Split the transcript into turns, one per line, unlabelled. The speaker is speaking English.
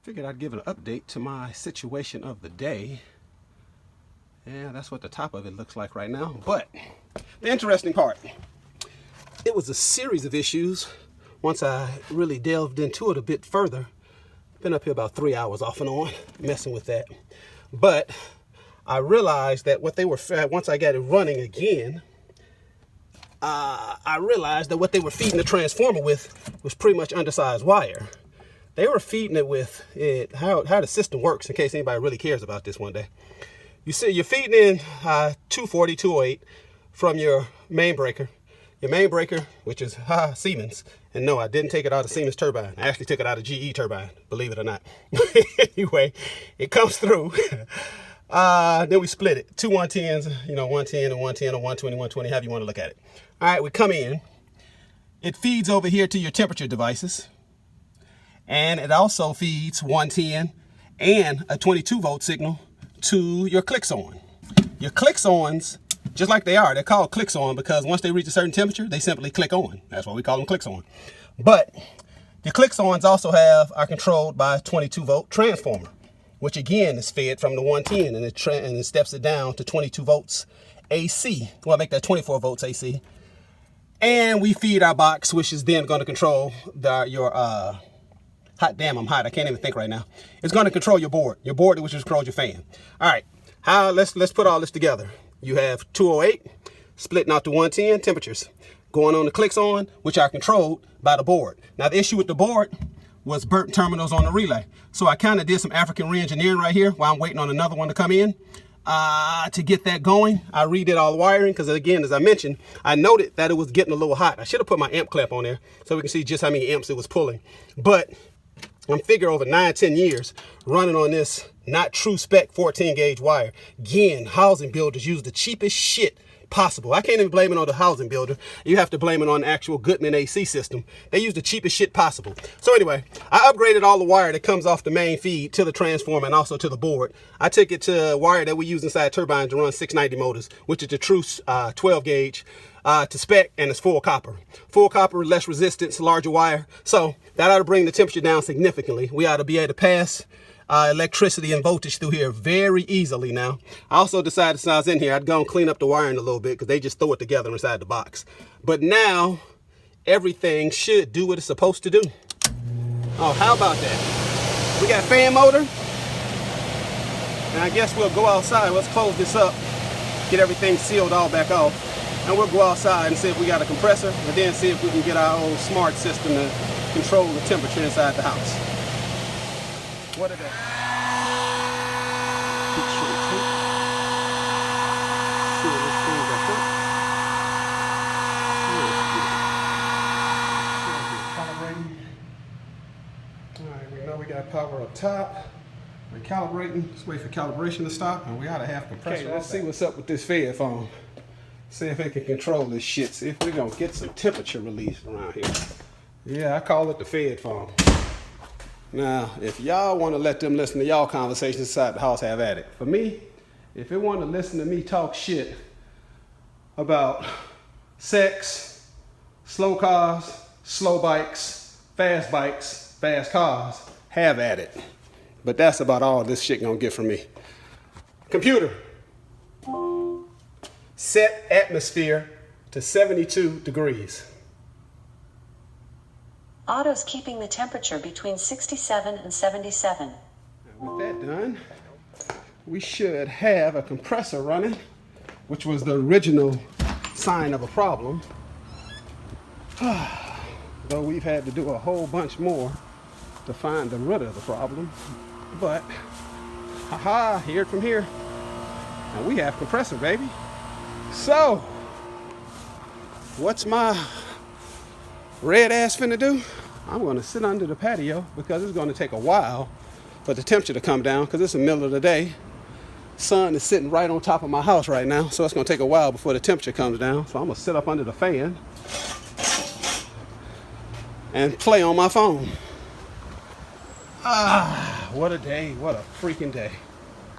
Figured I'd give an update to my situation of the day. Yeah, that's what the top of it looks like right now. But the interesting part, it was a series of issues. Once I really delved into it a bit further, been up here about 3 hours off and on messing with that. But I realized that what they were, once I got it running again, I realized that what they were feeding the transformer with was pretty much undersized wire. They were feeding it with how the system works, in case anybody really cares about this one day. You see, you're feeding in 240, 208 from your main breaker. Your main breaker, which is Siemens. And no, I didn't take it out of Siemens turbine. I actually took it out of GE turbine, believe it or not. Anyway, it comes through. Then we split it. Two 110s, 110 and 110 or 120, 120, however you want to look at it. All right, we come in. It feeds over here to your temperature devices. And it also feeds 110 and a 22 volt signal to your clicks-on. Your clicks-ons, just like they are, they're called clicks-on because once they reach a certain temperature, they simply click on. That's why we call them clicks-on. But the clicks-ons also are controlled by a 22 volt transformer, which again is fed from the 110 and it steps it down to 22 volts AC. Well, make that 24 volts AC. And we feed our box, which is then going to control your hot damn, I'm hot. I can't even think right now. It's going to control your board, which controls your fan. All right, let's put all this together. You have 208 splitting out to 110 temperatures going on the clicks on, which are controlled by the board. Now the issue with the board was burnt terminals on the relay. So I kind of did some African re-engineering right here while I'm waiting on another one to come in to get that going. I redid all the wiring because, again, as I mentioned, I noted that it was getting a little hot. I should have put my amp clamp on there so we can see just how many amps it was pulling. But I'm figuring over 9-10 years running on this not true spec 14 gauge wire. Again, housing builders use the cheapest shit possible. I can't even blame it on the housing builder. You have to blame it on the actual Goodman AC system. They use the cheapest shit possible. So anyway, I upgraded all the wire that comes off the main feed to the transformer and also to the board. I took it to wire that we use inside turbines to run 690 motors, which is the true 12 gauge to spec, and it's full copper. Full copper, less resistance, larger wire. So that ought to bring the temperature down significantly. We ought to be able to pass electricity and voltage through here very easily now. I also decided since I was in here, I'd go and clean up the wiring a little bit because they just throw it together inside the box. But now everything should do what it's supposed to do. Oh, how about that? We got fan motor. And I guess we'll go outside. Let's close this up, get everything sealed all back off. And we'll go outside and see if we got a compressor and then see if we can get our old smart system to control the temperature inside the house. What are they? Alright, we know we got power up top. We're calibrating. Let's wait for calibration to stop, and we ought to have compressor. Okay, let's see what's up with this fed phone. See if it can control this shit. See if we're gonna get some temperature relief around here. Yeah, I call it the fed phone. Now, if y'all want to let them listen to y'all conversations inside the house, have at it. For me, if it want to listen to me talk shit about sex, slow cars, slow bikes, fast cars, have at it. But that's about all this shit gonna get from me. Computer, set atmosphere to 72 degrees.
Auto's keeping the temperature between 67 and 77.
Now with that done, we should have a compressor running, which was the original sign of a problem. Though we've had to do a whole bunch more to find the root of the problem. But, haha, hear it from here. And we have compressor, baby. So, what's my red ass finna do? I'm gonna sit under the patio because it's gonna take a while for the temperature to come down because it's the middle of the day. Sun is sitting right on top of my house right now, so it's gonna take a while before the temperature comes down. So I'm gonna sit up under the fan and play on my phone. What a day, what a freaking day.